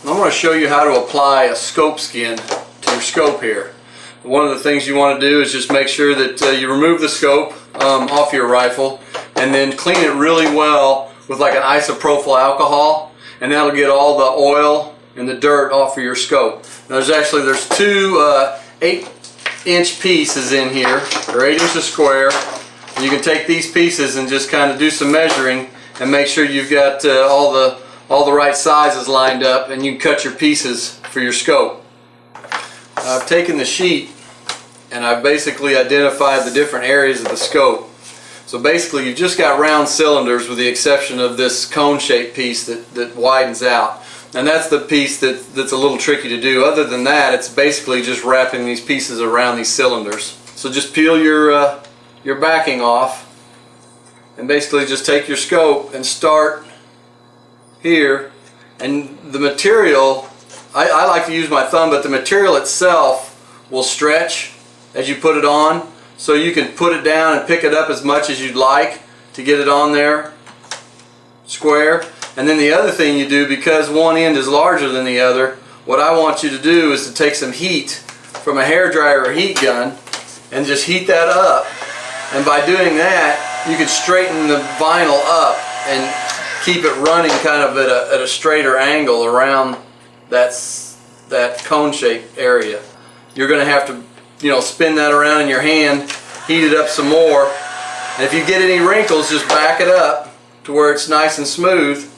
I'm going to show you how to apply a scope skin to your scope here. One of the things you want to do is just make sure that you remove the scope off your rifle and then clean it really well with like an isopropyl alcohol, and that'll get all the oil and the dirt off of your scope. Now there's two 8-inch pieces in here. They're 8 inches square. And you can take these pieces and just kind of do some measuring and make sure you've got all the right sizes lined up, and you can cut your pieces for your scope. I've taken the sheet and I've basically identified the different areas of the scope. So basically you've just got round cylinders with the exception of this cone-shaped piece that widens out. And that's the piece that's a little tricky to do. Other than that, it's basically just wrapping these pieces around these cylinders. So just peel your backing off and basically just take your scope and start here. And the material, I like to use my thumb, but the material itself will stretch as you put it on, so you can put it down and pick it up as much as you'd like to get it on there square. And then the other thing you do, because one end is larger than the other, what I want you to do is to take some heat from a hairdryer or heat gun and just heat that up. And by doing that, you can straighten the vinyl up and keep it running kind of at a straighter angle around that cone-shaped area. You're going to have to, spin that around in your hand, heat it up some more, and if you get any wrinkles, just back it up to where it's nice and smooth,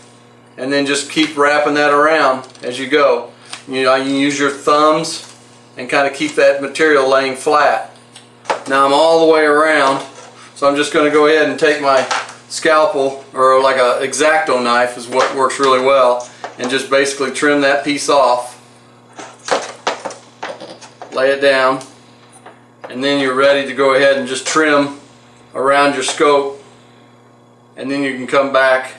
and then just keep wrapping that around as you go. You can use your thumbs and kind of keep that material laying flat. Now I'm all the way around, so I'm just going to go ahead and take my scalpel, or like a X-Acto knife is what works really well, and just basically trim that piece off, lay it down, and then you're ready to go ahead and just trim around your scope, and then you can come back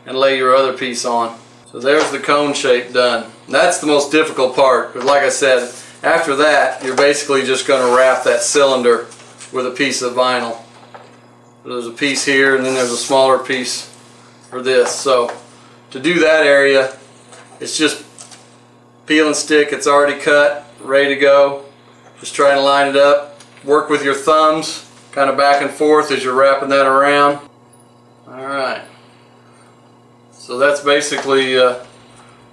and lay your other piece on. So there's the cone shape done. That's the most difficult part, but like I said, after that you're basically just going to wrap that cylinder with a piece of vinyl. There's a piece here, and then there's a smaller piece for this. So to do that area, it's just peel and stick. It's already cut, ready to go. Just try and line it up. Work with your thumbs kind of back and forth as you're wrapping that around. Alright, so that's basically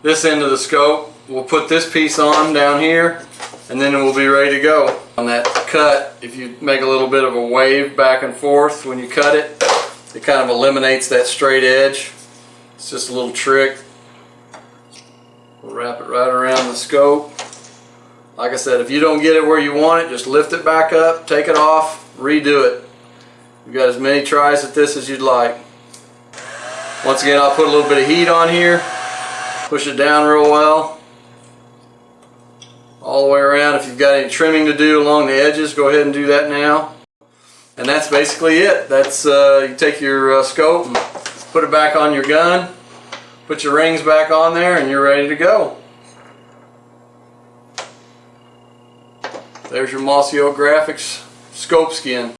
this end of the scope. We'll put this piece on down here, and then we'll be ready to go. On that cut, if you make a little bit of a wave back and forth when you cut it, it kind of eliminates that straight edge. It's just a little trick. We'll wrap it right around the scope. Like I said, if you don't get it where you want it, just lift it back up, take it off, redo it. You've got as many tries at this as you'd like. Once again, I'll put a little bit of heat on here, push it down real well, all the way around. If you've got any trimming to do along the edges, go ahead and do that now. And that's basically it. That's you take your scope and put it back on your gun, put your rings back on there, and you're ready to go. There's your Mossy Oak Graphics scope skin.